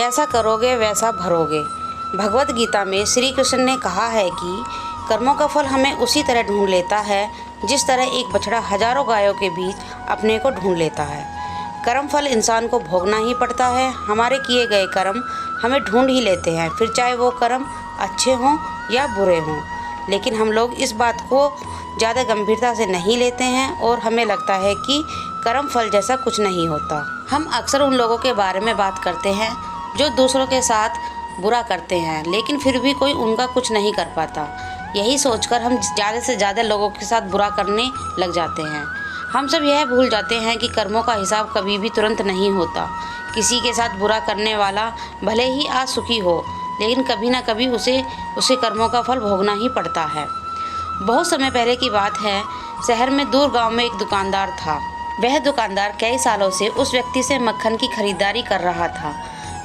जैसा करोगे वैसा भरोगे। भगवत गीता में श्री कृष्ण ने कहा है कि कर्मों का फल हमें उसी तरह ढूंढ लेता है जिस तरह एक बछड़ा हजारों गायों के बीच अपने को ढूंढ लेता है। कर्म फल इंसान को भोगना ही पड़ता है। हमारे किए गए कर्म हमें ढूंढ ही लेते हैं, फिर चाहे वो कर्म अच्छे हों या बुरे हों। लेकिन हम लोग इस बात को ज़्यादा गंभीरता से नहीं लेते हैं और हमें लगता है कि कर्म फल जैसा कुछ नहीं होता। हम अक्सर उन लोगों के बारे में बात करते हैं जो दूसरों के साथ बुरा करते हैं, लेकिन फिर भी कोई उनका कुछ नहीं कर पाता। यही सोचकर हम ज़्यादा से ज़्यादा लोगों के साथ बुरा करने लग जाते हैं। हम सब यह भूल जाते हैं कि कर्मों का हिसाब कभी भी तुरंत नहीं होता। किसी के साथ बुरा करने वाला भले ही आज सुखी हो, लेकिन कभी ना कभी उसे कर्मों का फल भोगना ही पड़ता है। बहुत समय पहले की बात है, शहर में दूर गांव में एक दुकानदार था। वह दुकानदार कई सालों से उस व्यक्ति से मक्खन की खरीदारी कर रहा था।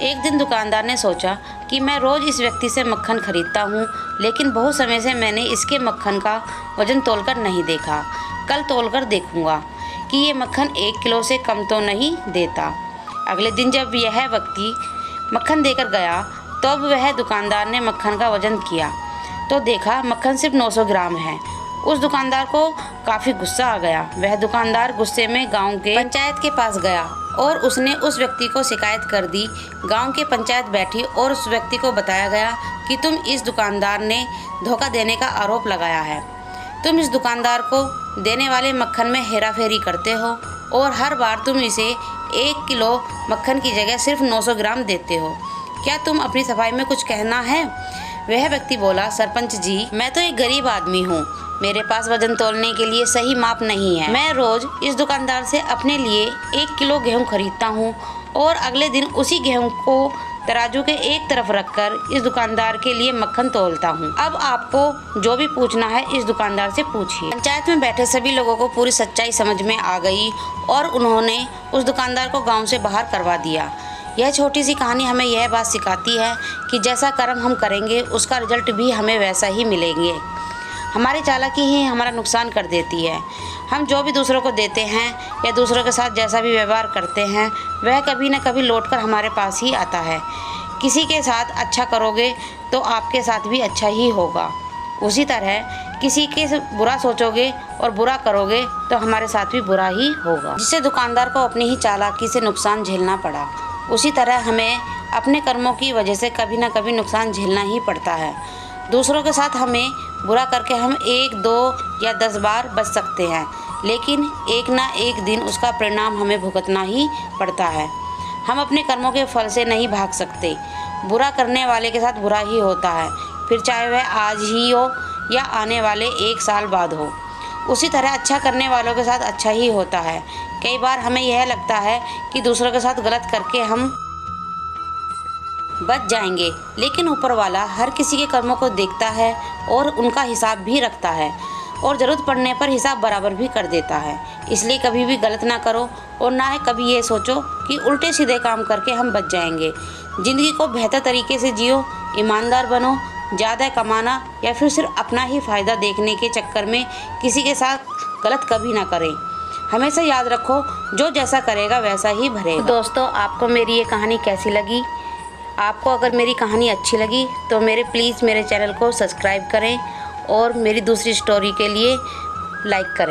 एक दिन दुकानदार ने सोचा कि मैं रोज़ इस व्यक्ति से मक्खन खरीदता हूँ, लेकिन बहुत समय से मैंने इसके मक्खन का वजन तोलकर नहीं देखा। कल तोलकर देखूँगा कि ये मक्खन 1 किलो से कम तो नहीं देता। अगले दिन जब यह व्यक्ति मक्खन देकर गया तो अब वह दुकानदार ने मक्खन का वजन किया तो देखा मक्खन सिर्फ 900 ग्राम है। उस दुकानदार को काफ़ी गुस्सा आ गया। वह दुकानदार गुस्से में गांव के पंचायत के पास गया और उसने उस व्यक्ति को शिकायत कर दी। गांव के पंचायत बैठी और उस व्यक्ति को बताया गया कि तुम इस दुकानदार ने धोखा देने का आरोप लगाया है। तुम इस दुकानदार को देने वाले मक्खन में हेराफेरी करते हो और हर बार तुम इसे 1 किलो मक्खन की जगह सिर्फ 900 ग्राम देते हो। क्या तुम अपनी सफाई में कुछ कहना है? वह व्यक्ति बोला, सरपंच जी, मैं तो एक गरीब आदमी हूँ, मेरे पास वजन तोलने के लिए सही माप नहीं है। मैं रोज इस दुकानदार से अपने लिए 1 किलो गेहूँ खरीदता हूँ और अगले दिन उसी गेहूँ को तराजू के एक तरफ रखकर इस दुकानदार के लिए मक्खन तोलता हूँ। अब आपको जो भी पूछना है इस दुकानदार से पूछिए। पंचायत में बैठे सभी लोगों को पूरी सच्चाई समझ में आ गई और उन्होंने उस दुकानदार को गाँव से बाहर करवा दिया। यह छोटी सी कहानी हमें यह बात सिखाती है कि जैसा कर्म हम करेंगे उसका रिजल्ट भी हमें वैसा ही मिलेंगे। हमारी चालाकी ही हमारा नुकसान कर देती है। हम जो भी दूसरों को देते हैं या दूसरों के साथ जैसा भी व्यवहार करते हैं वह कभी न कभी लौटकर हमारे पास ही आता है। किसी के साथ अच्छा करोगे तो आपके साथ भी अच्छा ही होगा। उसी तरह किसी के बुरा सोचोगे और बुरा करोगे तो हमारे साथ भी बुरा ही होगा। जिससे दुकानदार को अपनी ही चालाकी से नुकसान झेलना पड़ा, उसी तरह हमें अपने कर्मों की वजह से कभी ना कभी नुकसान झेलना ही पड़ता है। दूसरों के साथ हमें बुरा करके हम 1, 2 या 10 बार बच सकते हैं, लेकिन एक ना एक दिन उसका परिणाम हमें भुगतना ही पड़ता है। हम अपने कर्मों के फल से नहीं भाग सकते। बुरा करने वाले के साथ बुरा ही होता है, फिर चाहे वह आज ही हो या आने वाले 1 साल बाद हो। उसी तरह अच्छा करने वालों के साथ अच्छा ही होता है। कई बार हमें यह लगता है कि दूसरों के साथ गलत करके हम बच जाएंगे, लेकिन ऊपर वाला हर किसी के कर्मों को देखता है और उनका हिसाब भी रखता है और ज़रूरत पड़ने पर हिसाब बराबर भी कर देता है। इसलिए कभी भी गलत ना करो और ना ही कभी ये सोचो कि उल्टे सीधे काम करके हम बच जाएंगे। ज़िंदगी को बेहतर तरीके से जियो, ईमानदार बनो। ज़्यादा कमाना या फिर सिर्फ अपना ही फ़ायदा देखने के चक्कर में किसी के साथ गलत कभी ना करें। हमेशा याद रखो, जो जैसा करेगा वैसा ही भरेगा। दोस्तों, आपको मेरी ये कहानी कैसी लगी? आपको अगर मेरी कहानी अच्छी लगी तो प्लीज़ मेरे चैनल को सब्सक्राइब करें और मेरी दूसरी स्टोरी के लिए लाइक करें।